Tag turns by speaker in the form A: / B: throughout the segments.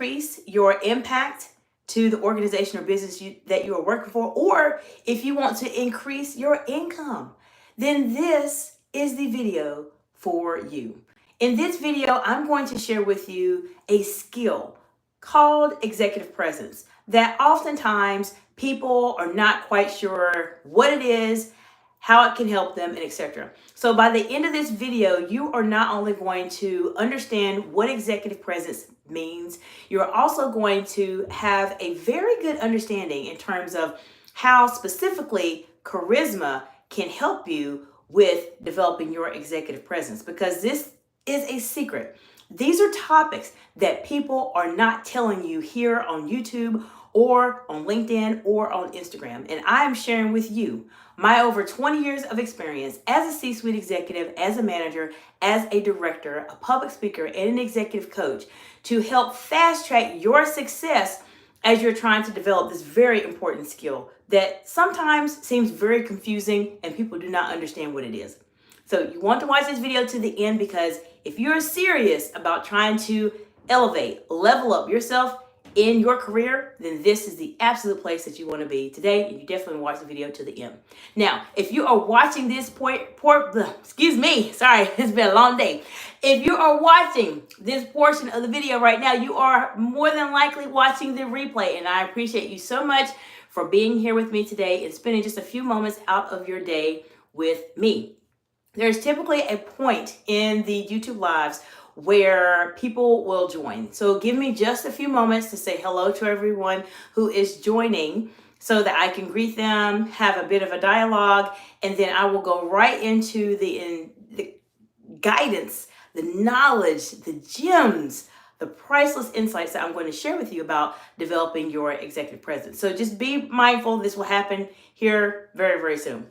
A: increase your impact to the organization or business that you are working for, or if you want to increase your income, then this is the video for you. In this video, I'm going to share with you a skill called executive presence that oftentimes people are not quite sure what it is, how it can help them, and etc. So by the end of this video, you are not only going to understand what executive presence means, you're also going to have a very good understanding in terms of how specifically charisma can help you with developing your executive presence, because this is a secret. These are topics that people are not telling you here on YouTube or on LinkedIn or on Instagram. And I am sharing with you my over 20 years of experience as a C-suite executive, as a manager, as a director, a public speaker, and an executive coach to help fast track your success as you're trying to develop this very important skill that sometimes seems very confusing and people do not understand what it is. So you want to watch this video to the end, because if you're serious about trying to elevate, level up yourself in your career, then this is the absolute place that you want to be today, and you definitely watch the video to the end. Now, if you are watching this it's been a long day. If you are watching this portion of the video right now, you are more than likely watching the replay, and I appreciate you so much for being here with me today and spending just a few moments out of your day with me. There's typically a point in the YouTube lives where people will join. So give me just a few moments to say hello to everyone who is joining so that I can greet them, have a bit of a dialogue, and then I will go right into the guidance, the knowledge, the gems, the priceless insights that I'm going to share with you about developing your executive presence. So just be mindful, this will happen here very, very soon.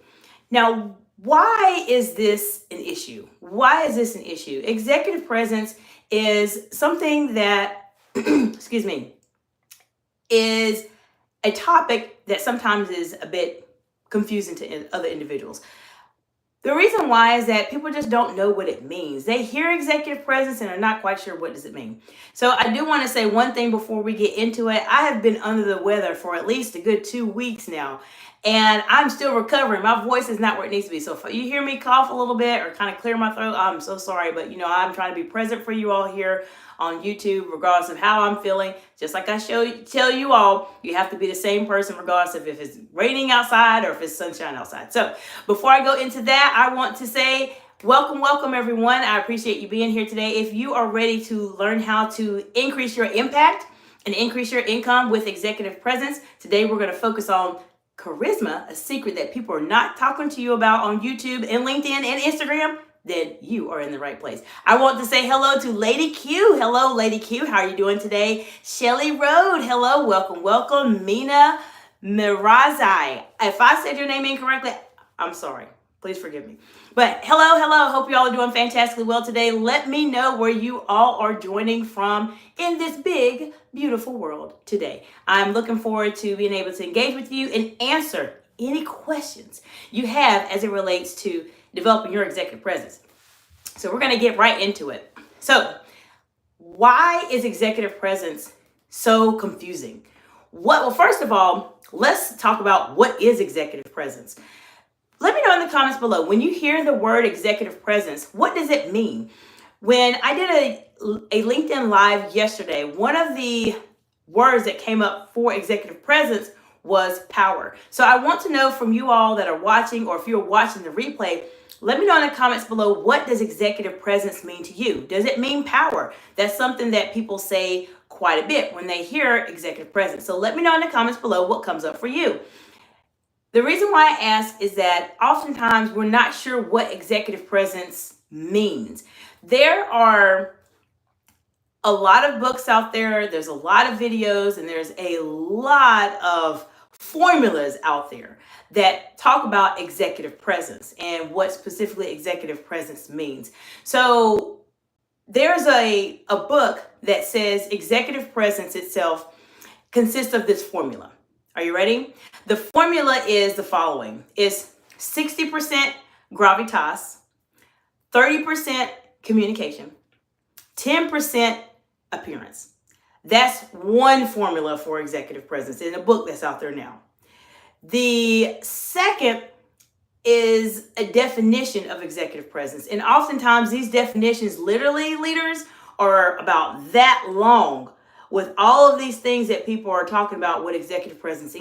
A: Now, why is this an issue? Why is this an issue? Executive presence is something that, excuse me, is a topic that sometimes is a bit confusing to other individuals. The reason why is that people just don't know what it means. They hear executive presence and are not quite sure what does it mean. So I do want to say one thing before we get into it. I have been under the weather for at least a good 2 weeks now, and I'm still recovering. My voice is not where it needs to be. So if you hear me cough a little bit or kind of clear my throat, I'm so sorry. But I'm trying to be present for you all here on YouTube, regardless of how I'm feeling. Just like I tell you all, you have to be the same person regardless of if it's raining outside or if it's sunshine outside. So before I go into that, I want to say welcome everyone. I appreciate you being here today. If you are ready to learn how to increase your impact and increase your income with executive presence, today we're going to focus on charisma, a secret that people are not talking to you about on YouTube and LinkedIn and Instagram. Then you are in the right place. I want to say hello to Lady Q. Hello, Lady Q. How are you doing today? Shelly Road. Hello. Welcome. Mina Mirazai. If I said your name incorrectly, I'm sorry. Please forgive me. But hello. Hope you all are doing fantastically well today. Let me know where you all are joining from in this big, beautiful world today. I'm looking forward to being able to engage with you and answer any questions you have as it relates to developing your executive presence. So we're going to get right into it. So why is executive presence so confusing? Well, first of all, let's talk about what is executive presence. Let me know in the comments below, when you hear the word executive presence, what does it mean? When I did a LinkedIn Live yesterday, one of the words that came up for executive presence was power. So I want to know from you all that are watching, or if you're watching the replay, let me know in the comments below, what does executive presence mean to you? Does it mean power? That's something that people say quite a bit when they hear executive presence. So let me know in the comments below what comes up for you. The reason why I ask is that oftentimes we're not sure what executive presence means. There are a lot of books out there, there's a lot of videos, and there's a lot of formulas out there that talk about executive presence and what specifically executive presence means. So there's a book that says executive presence itself consists of this formula. Are you ready? The formula is the following. It's 60% gravitas, 30% communication, 10% appearance. That's one formula for executive presence in a book that's out there now. The second is a definition of executive presence. And oftentimes these definitions, literally, leaders, are about that long with all of these things that people are talking about what executive presence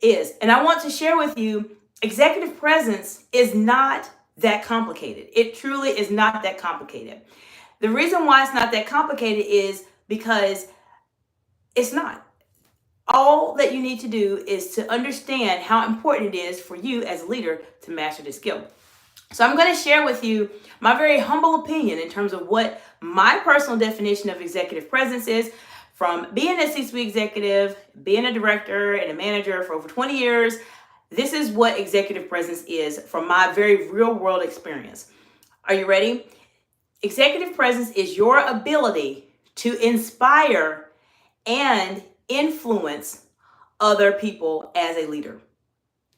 A: is. And I want to share with you, executive presence is not that complicated. It truly is not that complicated. The reason why it's not that complicated is because it's not. All that you need to do is to understand how important it is for you as a leader to master this skill. So I'm going to share with you my very humble opinion in terms of what my personal definition of executive presence is. From being a C-suite executive, being a director and a manager for over 20 years, this is what executive presence is from my very real world experience. Are you ready? Executive presence is your ability to inspire and influence other people as a leader.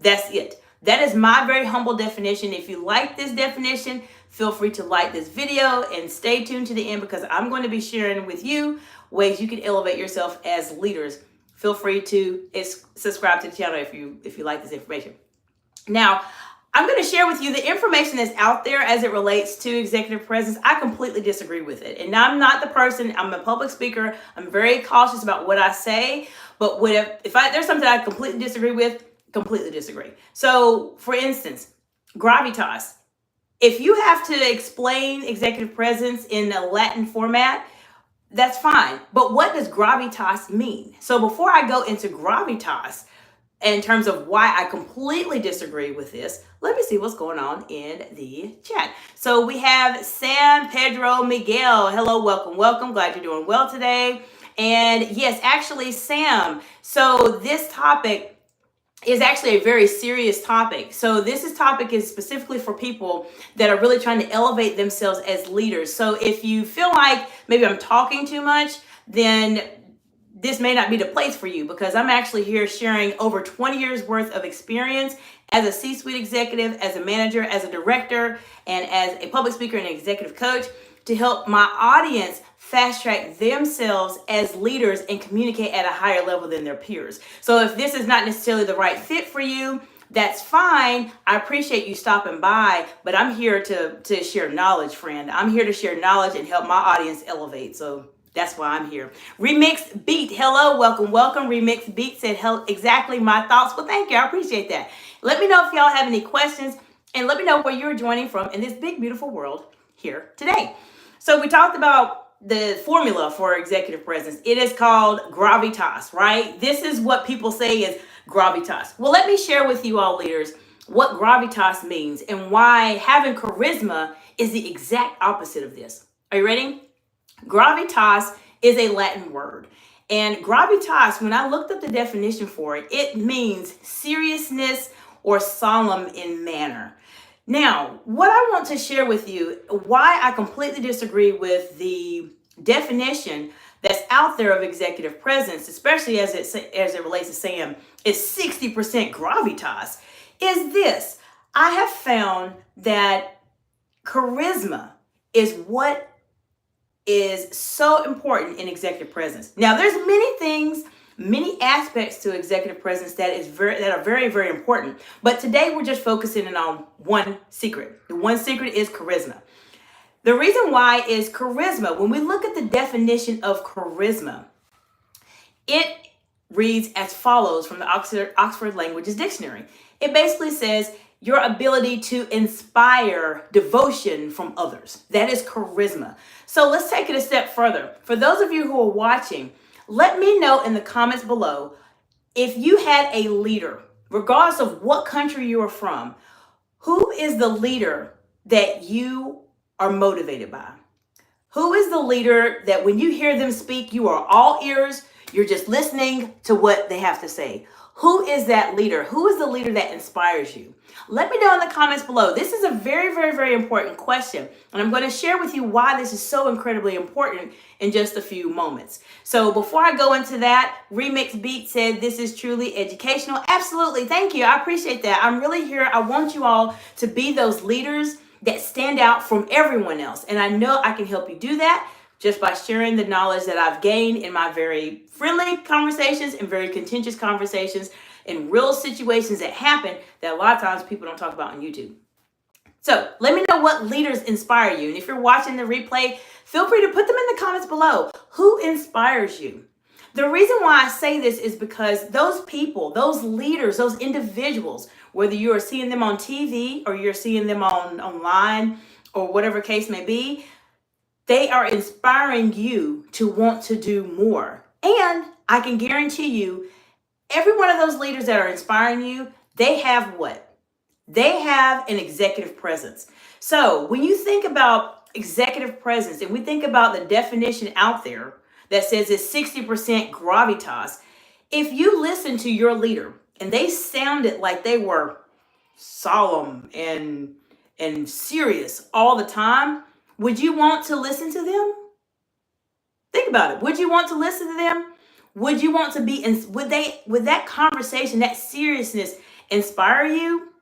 A: That's it. That is my very humble definition. If you like this definition, feel free to like this video and stay tuned to the end because I'm going to be sharing with you ways you can elevate yourself as leaders. Feel free to subscribe to the channel if you like this information. Now, I'm going to share with you the information that's out there as it relates to executive presence. I completely disagree with it. And I'm not the person, I'm a public speaker. I'm very cautious about what I say. But if there's something I completely disagree with, completely disagree. So, for instance, gravitas. If you have to explain executive presence in a Latin format, that's fine. But what does gravitas mean? So before I go into gravitas, in terms of why I completely disagree with this, let me see what's going on in the chat. So we have San Pedro Miguel. Hello, welcome, welcome. Glad you're doing well today. And yes, actually, Sam, so this topic is actually a very serious topic. So this topic is specifically for people that are really trying to elevate themselves as leaders. So if you feel like maybe I'm talking too much, then this may not be the place for you because I'm actually here sharing over 20 years worth of experience as a C-suite executive, as a manager, as a director, and as a public speaker and executive coach to help my audience fast track themselves as leaders and communicate at a higher level than their peers. So if this is not necessarily the right fit for you, that's fine. I appreciate you stopping by, but I'm here to share knowledge, friend. I'm here to share knowledge and help my audience elevate. So that's why I'm here. Remix Beat, hello, welcome, welcome. Remix Beat said, "Hell, exactly my thoughts." Well, thank you, I appreciate that. Let me know if y'all have any questions and let me know where you're joining from in this big, beautiful world here today. So we talked about the formula for executive presence. It is called gravitas, right? This is what people say is gravitas. Well, let me share with you all leaders what gravitas means and why having charisma is the exact opposite of this. Are you ready? Gravitas is a Latin word. And gravitas, when I looked up the definition for it, it means seriousness or solemn in manner. Now, what I want to share with you, why I completely disagree with the definition that's out there of executive presence, especially as it relates to saying it's 60% gravitas, is this. I have found that charisma is what is so important in executive presence. Now, there's many things, many aspects to executive presence that are very, very important. But today we're just focusing on one secret. The one secret is charisma. The reason why is charisma. When we look at the definition of charisma, it reads as follows from the Oxford Languages Dictionary. It basically says your ability to inspire devotion from others. That is charisma. So let's take it a step further. For those of you who are watching, let me know in the comments below if you had a leader, regardless of what country you are from, who is the leader that you are motivated by? Who is the leader that when you hear them speak, you are all ears, you're just listening to what they have to say? Who is that leader? Who is the leader that inspires you? Let me know in the comments below. This is a very, very, very important question. And I'm going to share with you why this is so incredibly important in just a few moments. So before I go into that, Remix Beat said this is truly educational. Absolutely. Thank you. I appreciate that. I'm really here. I want you all to be those leaders that stand out from everyone else. And I know I can help you do that. just by sharing the knowledge that I've gained in my very friendly conversations and very contentious conversations in real situations that happen that a lot of times people don't talk about on YouTube. So let me know what leaders inspire you. And if you're watching the replay, feel free to put them in the comments below. Who inspires you? The reason why I say this is because those people, those leaders, those individuals, whether you are seeing them on TV or you're seeing them online or whatever case may be, they are inspiring you to want to do more. And I can guarantee you, every one of those leaders that are inspiring you, they have what? They have an executive presence. So when you think about executive presence and we think about the definition out there that says it's 60% gravitas, if you listen to your leader and they sounded like they were solemn and serious all the time, would you want to listen to them? Think about it. Would you want to listen to them? Would you want to be in, would that conversation, that seriousness inspire you?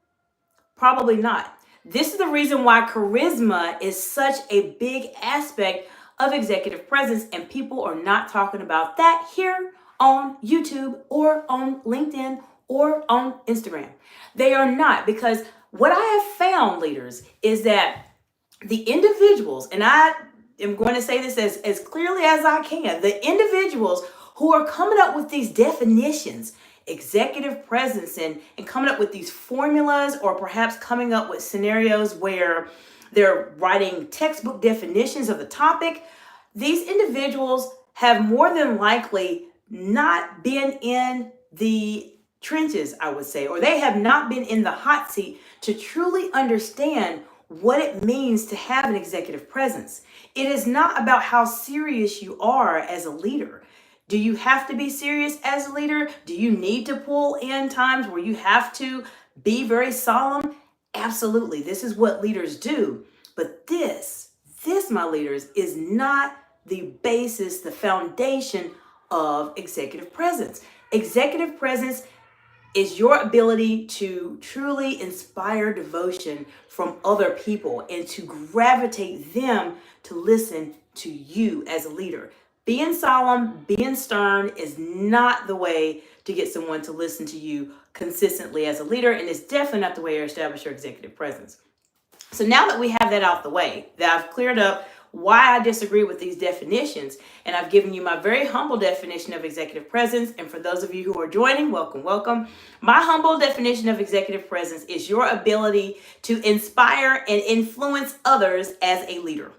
A: Probably not. This is the reason why charisma is such a big aspect of executive presence, and people are not talking about that here on YouTube or on LinkedIn or on Instagram. They are not, because what I have found, leaders, is that the individuals, and I am going to say this as clearly as I can, the individuals who are coming up with these definitions, executive presence, and coming up with these formulas, or perhaps coming up with scenarios where they're writing textbook definitions of the topic, these individuals have more than likely not been in the trenches, I would say, or they have not been in the hot seat to truly understand what it means to have an executive presence. It is not about how serious you are as a leader. Do you have to be serious as a leader? Do you need to pull in times where you have to be very solemn? Absolutely. This is what leaders do. But this, my leaders, is not the basis, the foundation of executive presence. Executive presence is your ability to truly inspire devotion from other people and to gravitate them to listen to you as a leader. Being solemn, being stern is not the way to get someone to listen to you consistently as a leader, and it's definitely not the way to establish your executive presence. So now that we have that out the way, that I've cleared up why I disagree with these definitions, and I've given you my very humble definition of executive presence, and for those of you who are joining, welcome, welcome. My humble definition of executive presence is your ability to inspire and influence others as a leader.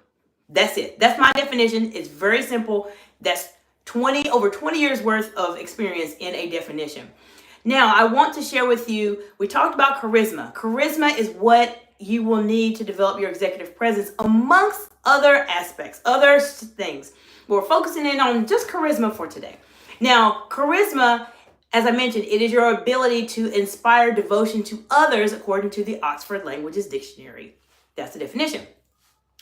A: That's it. That's my definition. It's very simple. That's over 20 years worth of experience in a definition. Now, I want to share with you, we talked about charisma. Charisma is what you will need to develop your executive presence amongst other aspects, other things. We're focusing in on just charisma for today. Now, charisma, as I mentioned, it is your ability to inspire devotion to others according to the Oxford Languages Dictionary. That's the definition.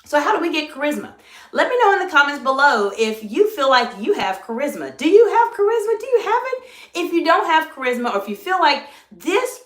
A: So how do we get charisma? Let me know in the comments below if you feel like you have charisma. Do you have charisma? Do you have it? If you don't have charisma, or if you feel like this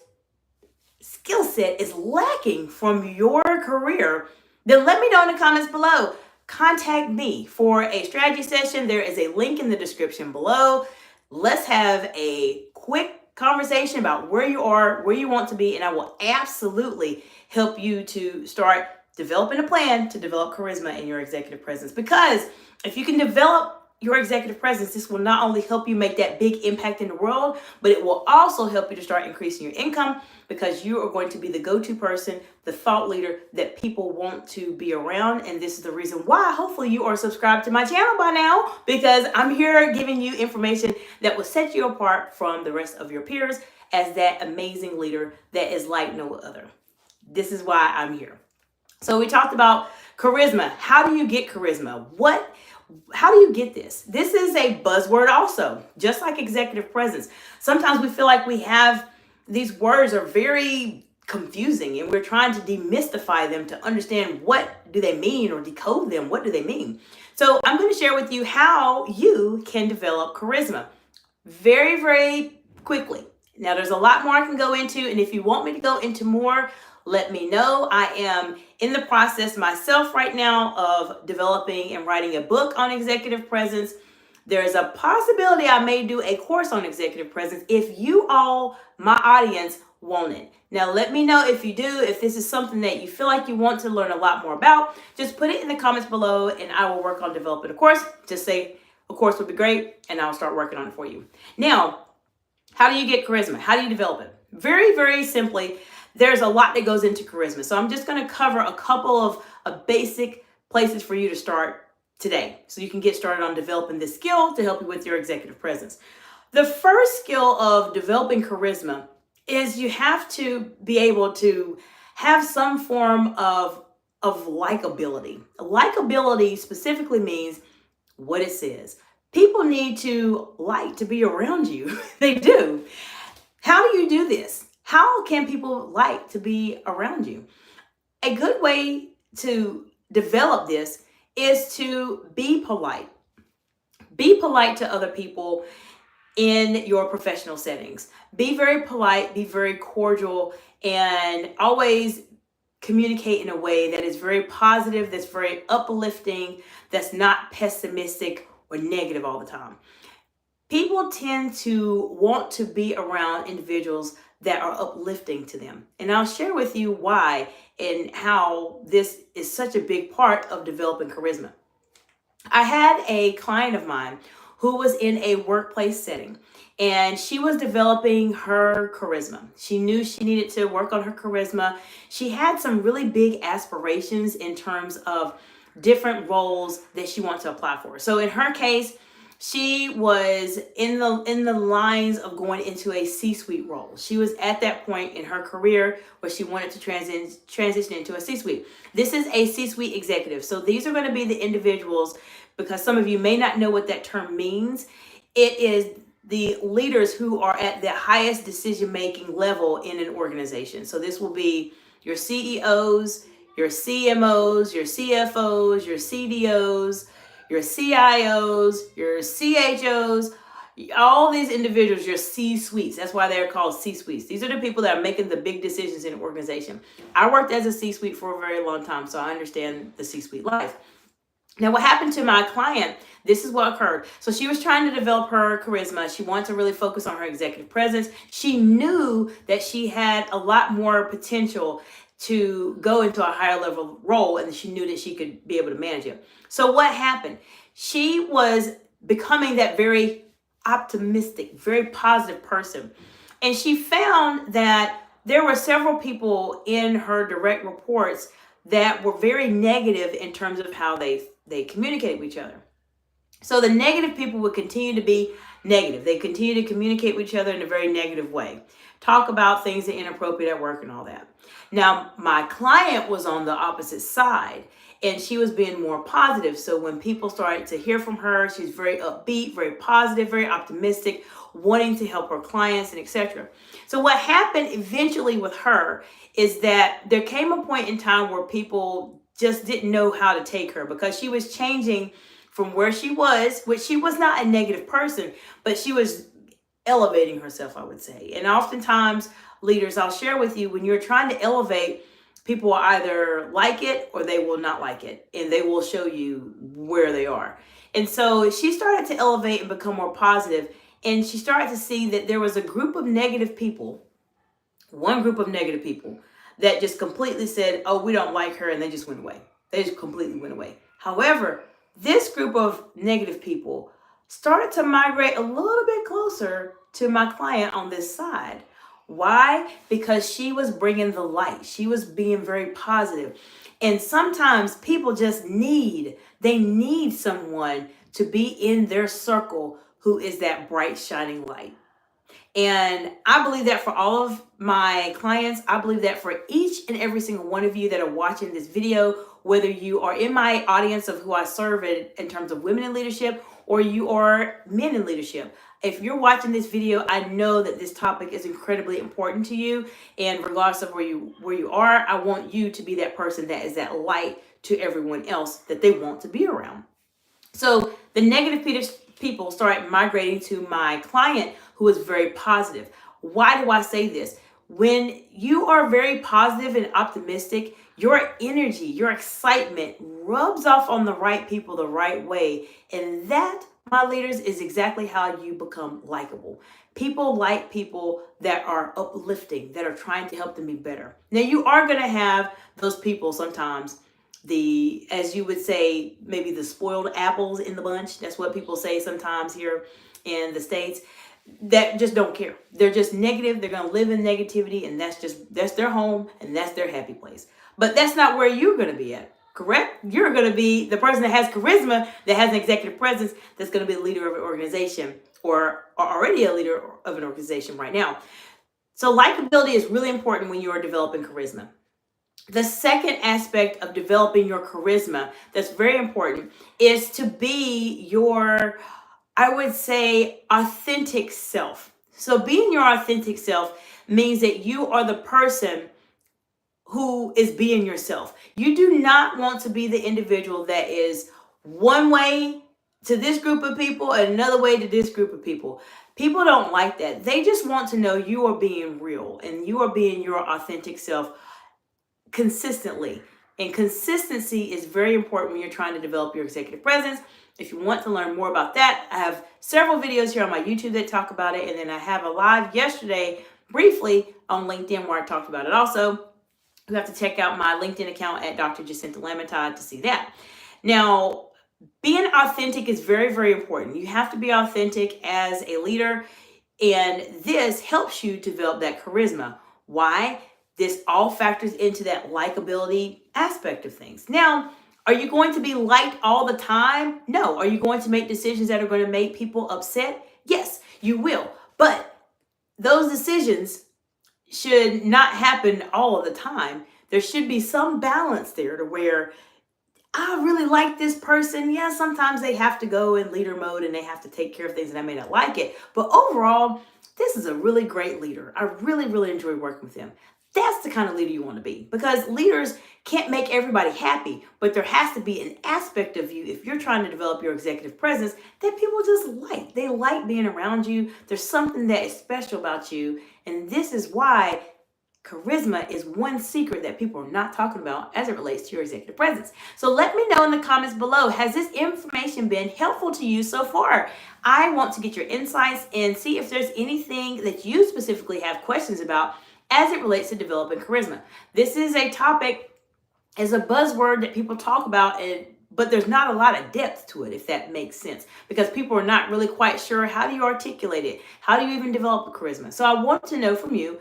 A: skill set is lacking from your career, then let me know in the comments below. Contact me for a strategy session. There is a link in the description below. Let's have a quick conversation about where you are, where you want to be, and I will absolutely help you to start developing a plan to develop charisma in your executive presence. Because if you can develop your executive presence, this will not only help you make that big impact in the world, but it will also help you to start increasing your income, because you are going to be the go-to person, the thought leader that people want to be around. And this is the reason why hopefully you are subscribed to my channel by now, because I'm here giving you information that will set you apart from the rest of your peers as that amazing leader that is like no other. This is why I'm here. So we talked about charisma. How do you get charisma? How do you get this? This is a buzzword also, just like executive presence. Sometimes we feel like these words are very confusing and we're trying to demystify them to understand what do they mean, or decode them. What do they mean? So I'm going to share with you how you can develop charisma very, very quickly. Now, there's a lot more I can go into, and if you want me to go into more, let me know. I am in the process myself right now of developing and writing a book on executive presence. There's a possibility I may do a course on executive presence if you all, my audience, want it. Now, let me know if you do, if this is something that you feel like you want to learn a lot more about. Just put it in the comments below and I will work on developing a course. Just say a course would be great and I'll start working on it for you. Now, how do you get charisma? How do you develop it? Very, very simply, there's a lot that goes into charisma. So I'm just going to cover a couple of basic places for you to start today so you can get started on developing this skill to help you with your executive presence. The first skill of developing charisma is you have to be able to have some form of likability. Likability specifically means what it says. People need to like to be around you. They do. How do you do this? How can people like to be around you? A good way to develop this is to be polite. Be polite to other people in your professional settings. Be very polite, be very cordial, and always communicate in a way that is very positive, that's very uplifting, that's not pessimistic or negative all the time. People tend to want to be around individuals that are uplifting to them. And I'll share with you why and how this is such a big part of developing charisma. I had a client of mine who was in a workplace setting and she was developing her charisma. She knew she needed to work on her charisma. She had some really big aspirations in terms of different roles that she wanted to apply for. So in her case, she was in the lines of going into a C-suite role. She was at that point in her career where she wanted to transition into a C-suite. This is a C-suite executive. So these are going to be the individuals, because some of you may not know what that term means. It is the leaders who are at the highest decision-making level in an organization. So this will be your CEOs, your CMOs, your CFOs, your CDOs, your CIOs, your CHOs, all these individuals, your C-suites. That's why they're called C-suites. These are the people that are making the big decisions in an organization. I worked as a C-suite for a very long time, so I understand the C-suite life. Now, what happened to my client, this is what occurred. So she was trying to develop her charisma. She wanted to really focus on her executive presence. She knew that she had a lot more potential to go into a higher level role, and she knew that she could be able to manage it. So what happened? She was becoming that very optimistic, very positive person. And she found that there were several people in her direct reports that were very negative in terms of how they communicated with each other. So the negative people would continue to be negative. They continue to communicate with each other in a very negative way. Talk about things that are inappropriate at work and all that. Now, my client was on the opposite side and she was being more positive. So when people started to hear from her, she's very upbeat, very positive, very optimistic, wanting to help her clients and etc. So what happened eventually with her is that there came a point in time where people just didn't know how to take her because she was changing from where she was, which she was not a negative person, but she was elevating herself, I would say. And oftentimes, leaders, I'll share with you, when you're trying to elevate, people will either like it or they will not like it, and they will show you where they are. And so she started to elevate and become more positive, and she started to see that there was a group of negative people, one group of negative people, that just completely said, oh, we don't like her, and they just went away. They just completely went away. However, this group of negative people started to migrate a little bit closer to my client on this side. Why? Because she was bringing the light. She was being very positive. And sometimes people just need someone to be in their circle who is that bright, shining light. And I believe that for all of my clients, I believe that for each and every single one of you that are watching this video, whether you are in my audience of who I serve in terms of women in leadership, or you are men in leadership. If you're watching this video, I know that this topic is incredibly important to you. And regardless of where you are, I want you to be that person that is that light to everyone else that they want to be around. So the negative people started migrating to my client who was very positive. Why do I say this? When you are very positive and optimistic, your energy, your excitement rubs off on the right people the right way. And that, my leaders, is exactly how you become likable. People like people that are uplifting, that are trying to help them be better. Now, you are going to have those people sometimes, as you would say, maybe the spoiled apples in the bunch. That's what people say sometimes here in the States, that just don't care. They're just negative. They're going to live in negativity, and that's their home, and that's their happy place. But that's not where you're going to be at, correct? You're going to be the person that has charisma, that has an executive presence, that's going to be the leader of an organization, or already a leader of an organization right now. So likability is really important when you are developing charisma. The second aspect of developing your charisma that's very important is to be your, I would say, authentic self. So being your authentic self means that you are the person who is being yourself. You do not want to be the individual that is one way to this group of people and another way to this group of people. People don't like that. They just want to know you are being real and you are being your authentic self consistently. And consistency is very important when you're trying to develop your executive presence. If you want to learn more about that, I have several videos here on my YouTube that talk about it. And then I have a live yesterday briefly on LinkedIn where I talked about it also. You have to check out my LinkedIn account at Dr. Jacinta Lamentide to see that. Now, being authentic is very, very important. You have to be authentic as a leader, and this helps you develop that charisma. Why? This all factors into that likability aspect of things. Now, are you going to be liked all the time? No. Are you going to make decisions that are going to make people upset? Yes, you will. But those decisions should not happen all of the time. There should be some balance there to where I really like this person. Yeah, sometimes they have to go in leader mode and they have to take care of things and I may not like it. But overall, this is a really great leader. I really, really enjoy working with him. That's the kind of leader you want to be, because leaders can't make everybody happy, but there has to be an aspect of you, if you're trying to develop your executive presence, that people just like. They like being around you. There's something that is special about you. And this is why charisma is one secret that people are not talking about as it relates to your executive presence. So let me know in the comments below, has this information been helpful to you so far? I want to get your insights and see if there's anything that you specifically have questions about as it relates to developing charisma. This is a topic, is a buzzword that people talk about, but there's not a lot of depth to it, if that makes sense, because people are not really quite sure, how do you articulate it? How do you even develop a charisma? So I want to know from you,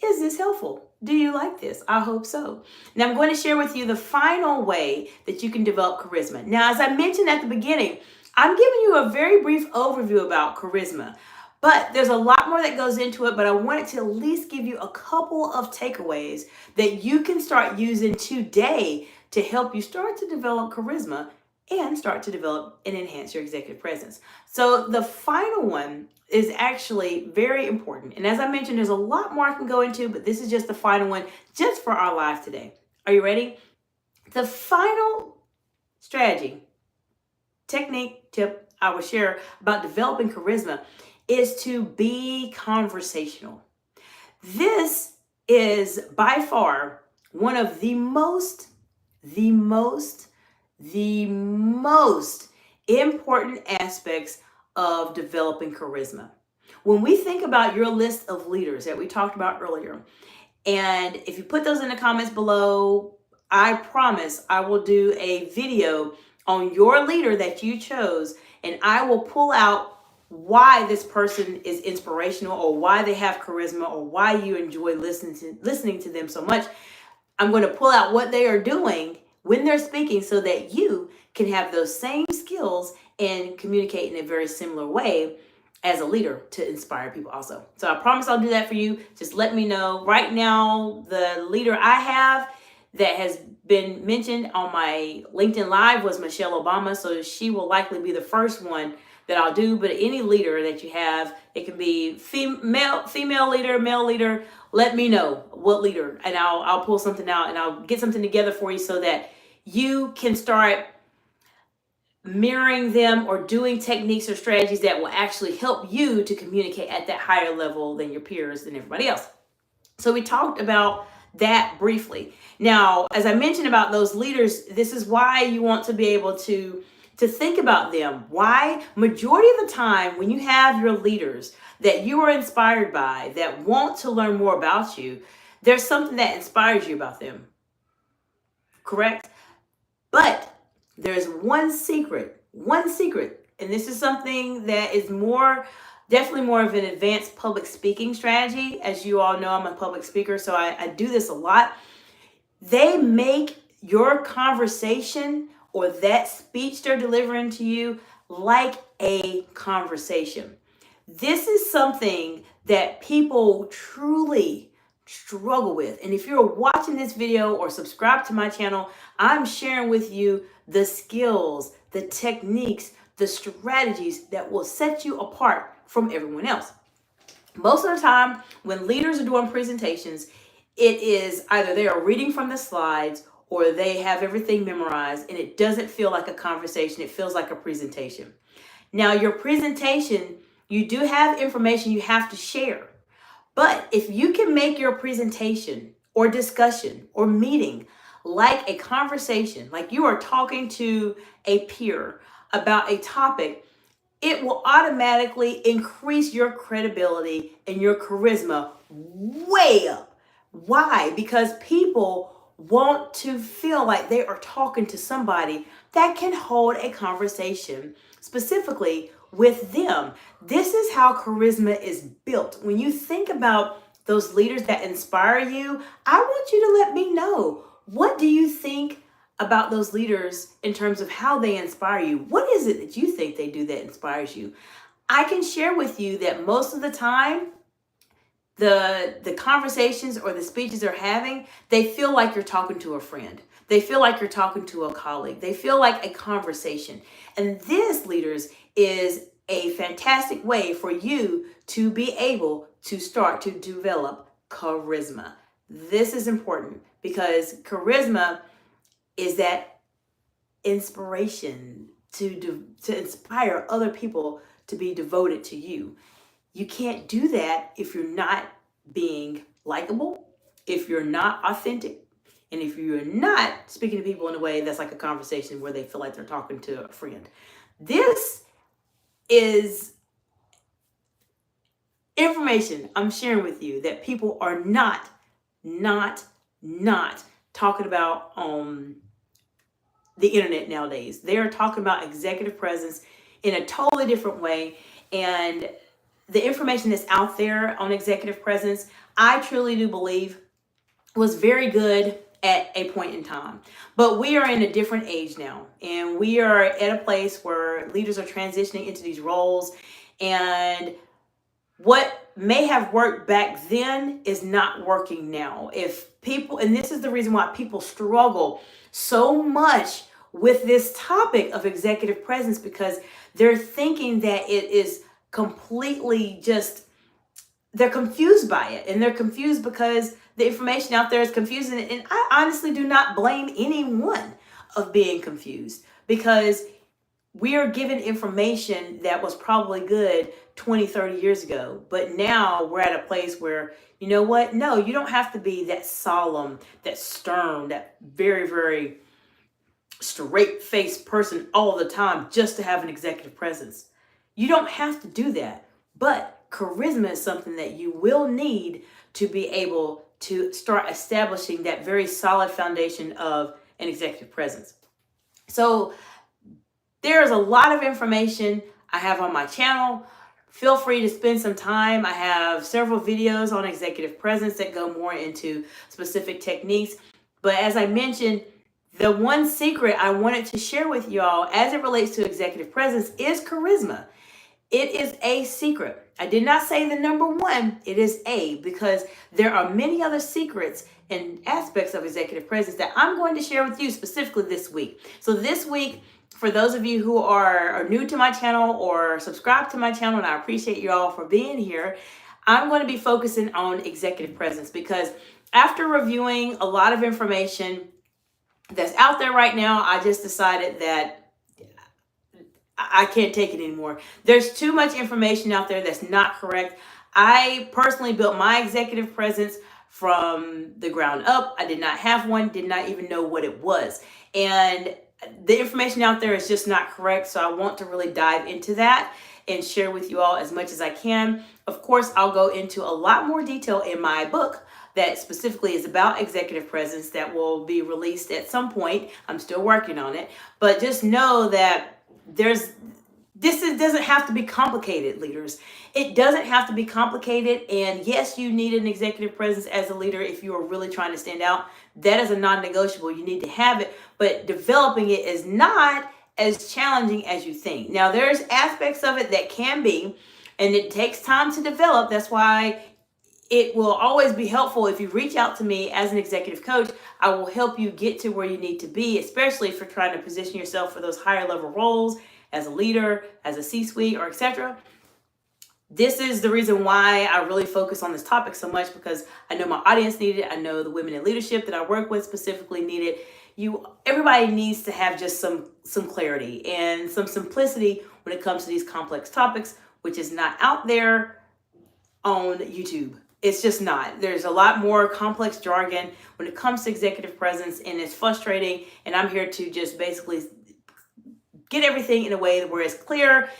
A: is this helpful? Do you like this? I hope so. Now I'm going to share with you the final way that you can develop charisma. Now, as I mentioned at the beginning, I'm giving you a very brief overview about charisma, but there's a lot more that goes into it, but I wanted to at least give you a couple of takeaways that you can start using today to help you start to develop charisma and start to develop and enhance your executive presence. So the final one is actually very important. And as I mentioned, there's a lot more I can go into, but this is just the final one just for our live today. Are you ready? The final strategy, technique, tip I will share about developing charisma is to be conversational. This is by far one of the most important aspects of developing charisma. When we think about your list of leaders that we talked about earlier, and if you put those in the comments below, I promise I will do a video on your leader that you chose, and I will pull out why this person is inspirational, or why they have charisma, or why you enjoy listening to them so much. I'm going to pull out what they are doing when they're speaking so that you can have those same skills and communicate in a very similar way as a leader to inspire people also. So I promise I'll do that for you. Just let me know. Right now, the leader I have that has been mentioned on my LinkedIn Live was Michelle Obama. So she will likely be the first one that I'll do. But any leader that you have, it can be female leader, male leader, let me know what leader, and I'll pull something out and I'll get something together for you so that you can start mirroring them or doing techniques or strategies that will actually help you to communicate at that higher level than your peers and everybody else. So we talked about that briefly. Now, as I mentioned about those leaders, this is why you want to be able to think about them. Why? Majority of the time when you have your leaders that you are inspired by, that want to learn more about you, there's something that inspires you about them. Correct? But there's one secret, and this is something that is definitely more of an advanced public speaking strategy. As you all know, I'm a public speaker, so I do this a lot. They make your conversation or that speech they're delivering to you like a conversation. This is something that people truly struggle with. And if you're watching this video or subscribe to my channel, I'm sharing with you the skills, the techniques, the strategies that will set you apart from everyone else. Most of the time, when leaders are doing presentations, it is either they are reading from the slides or they have everything memorized, and it doesn't feel like a conversation. It feels like a presentation. Now, your presentation, you do have information you have to share. But if you can make your presentation or discussion or meeting like a conversation, like you are talking to a peer about a topic, it will automatically increase your credibility and your charisma way up. Why? Because people want to feel like they are talking to somebody that can hold a conversation specifically with them. This is how charisma is built. When you think about those leaders that inspire you, I want you to let me know, what do you think about those leaders in terms of how they inspire you? What is it that you think they do that inspires you? I can share with you that most of the time, the conversations or the speeches they're having, they feel like you're talking to a friend. They feel like you're talking to a colleague. They feel like a conversation. And this, leaders, is a fantastic way for you to be able to start to develop charisma. This is important because charisma is that inspiration to inspire other people to be devoted to you. You can't do that if you're not being likable, if you're not authentic, and if you're not speaking to people in a way that's like a conversation where they feel like they're talking to a friend. This is information I'm sharing with you that people are not talking about on the internet nowadays. They are talking about executive presence in a totally different way. And the information that's out there on executive presence, I truly do believe was very good at a point in time. But we are in a different age now, and we are at a place where leaders are transitioning into these roles, and what may have worked back then is not working now. If people, and this is the reason why people struggle so much with this topic of executive presence, because they're thinking that it is completely just, they're confused by it, and they're confused because the information out there is confusing. And I honestly do not blame anyone of being confused, because we are given information that was probably good 20, 30 years ago. But now we're at a place where, you know what? No, you don't have to be that solemn, that stern, that very, very straight-faced person all the time just to have an executive presence. You don't have to do that. But charisma is something that you will need to be able to start establishing that very solid foundation of an executive presence. So there's a lot of information I have on my channel. Feel free to spend some time. I have several videos on executive presence that go more into specific techniques. But as I mentioned, the one secret I wanted to share with y'all as it relates to executive presence is charisma. It is a secret. I did not say the number one, it is a, because there are many other secrets and aspects of executive presence that I'm going to share with you specifically this week. So this week, for those of you who are new to my channel or subscribe to my channel, and I appreciate you all for being here, I'm going to be focusing on executive presence, because after reviewing a lot of information that's out there right now, I just decided that I can't take it anymore. There's too much information out there that's not correct. I personally built my executive presence from the ground up. I did not have one, did not even know what it was. And the information out there is just not correct. So I want to really dive into that and share with you all as much as I can. Of course, I'll go into a lot more detail in my book that specifically is about executive presence that will be released at some point. I'm still working on it, but just know that doesn't have to be complicated, leaders. It doesn't have to be complicated. And yes, you need an executive presence as a leader if you are really trying to stand out. That is a non-negotiable. You need to have it, but developing it is not as challenging as you think. Now, there's aspects of it that can be, and it takes time to develop. That's why it will always be helpful if you reach out to me as an executive coach. I will help you get to where you need to be, especially if you're trying to position yourself for those higher level roles as a leader, as a C-suite, or etc. This is the reason why I really focus on this topic so much, because I know my audience need it. I know the women in leadership that I work with specifically need it. Everybody needs to have just some clarity and some simplicity when it comes to these complex topics, which is not out there on YouTube. It's just not. There's a lot more complex jargon when it comes to executive presence, and it's frustrating. And I'm here to just basically get everything in a way where it's clear,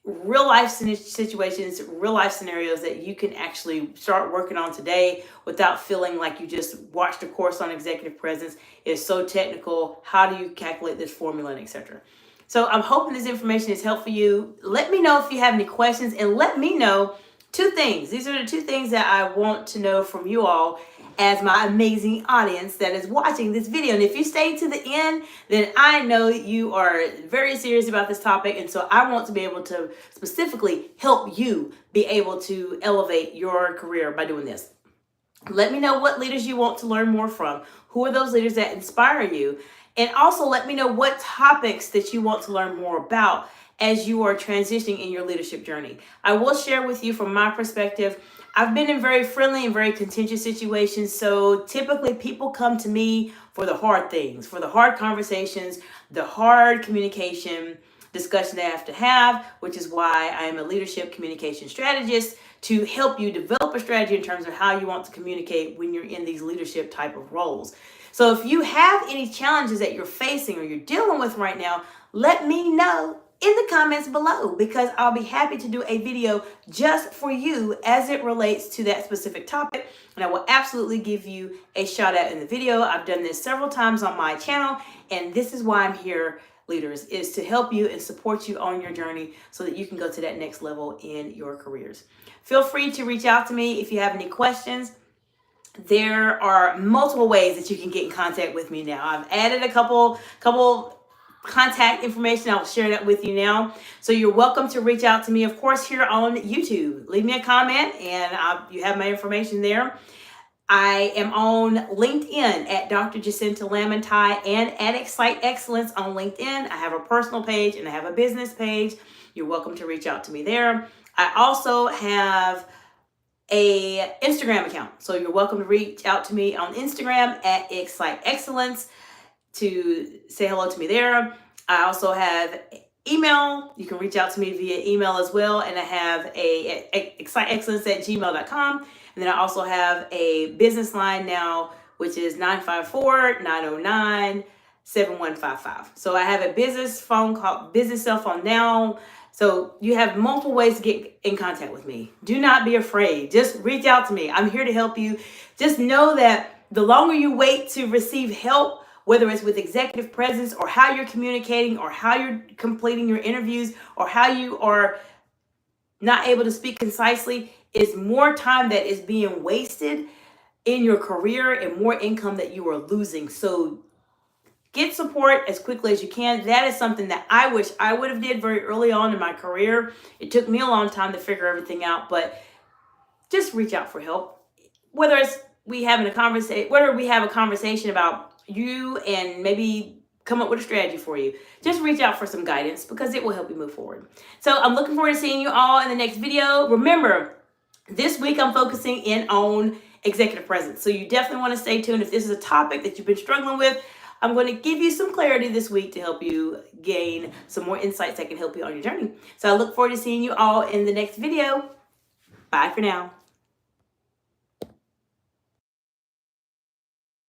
A: real life situations, real life scenarios that you can actually start working on today without feeling like you just watched a course on executive presence. It's so technical. How do you calculate this formula, and etc. So I'm hoping this information is helpful for you. Let me know if you have any questions, and let me know two things. These are the two things that I want to know from you all as my amazing audience that is watching this video. And if you stay to the end, then I know you are very serious about this topic. And so I want to be able to specifically help you be able to elevate your career by doing this. Let me know what leaders you want to learn more from. Who are those leaders that inspire you? And also let me know what topics that you want to learn more about as you are transitioning in your leadership journey. I will share with you from my perspective. I've been in very friendly and very contentious situations. So typically people come to me for the hard things, for the hard conversations, the hard communication discussion they have to have, which is why I am a leadership communication strategist, to help you develop a strategy in terms of how you want to communicate when you're in these leadership type of roles. So if you have any challenges that you're facing or you're dealing with right now, let me know in the comments below, because I'll be happy to do a video just for you as it relates to that specific topic. And I will absolutely give you a shout out in the video. I've done this several times on my channel, and this is why I'm here, leaders, is to help you and support you on your journey so that you can go to that next level in your careers. Feel free to reach out to me if you have any questions. There are multiple ways that you can get in contact with me now. I've added a couple contact information. I'll share that with you now. So you're welcome to reach out to me, of course, here on YouTube. Leave me a comment, and you have my information there. I am on LinkedIn at Dr. Jacinta Lamantai and at Excite Excellence on LinkedIn. I have a personal page and I have a business page. You're welcome to reach out to me there. I also have a Instagram account. So you're welcome to reach out to me on Instagram at Excite Excellence to say hello to me there. I also have email. You can reach out to me via email as well. And I have a exciteexcellence@gmail.com. And then I also have a business line now, which is 954-909-7155. So I have a business phone called Business Cell Phone now. So you have multiple ways to get in contact with me. Do not be afraid. Just reach out to me. I'm here to help you. Just know that the longer you wait to receive help, whether it's with executive presence or how you're communicating or how you're completing your interviews or how you are not able to speak concisely, is more time that is being wasted in your career and more income that you are losing. So get support as quickly as you can. That is something that I wish I would have did very early on in my career. It took me a long time to figure everything out, but just reach out for help. Whether we have a conversation about you and maybe come up with a strategy for you, just reach out for some guidance, because it will help you move forward. So I'm looking forward to seeing you all in the next video. Remember, this week I'm focusing in on executive presence. So you definitely want to stay tuned. If this is a topic that you've been struggling with, I'm going to give you some clarity this week to help you gain some more insights that can help you on your journey. So I look forward to seeing you all in the next video. Bye for now.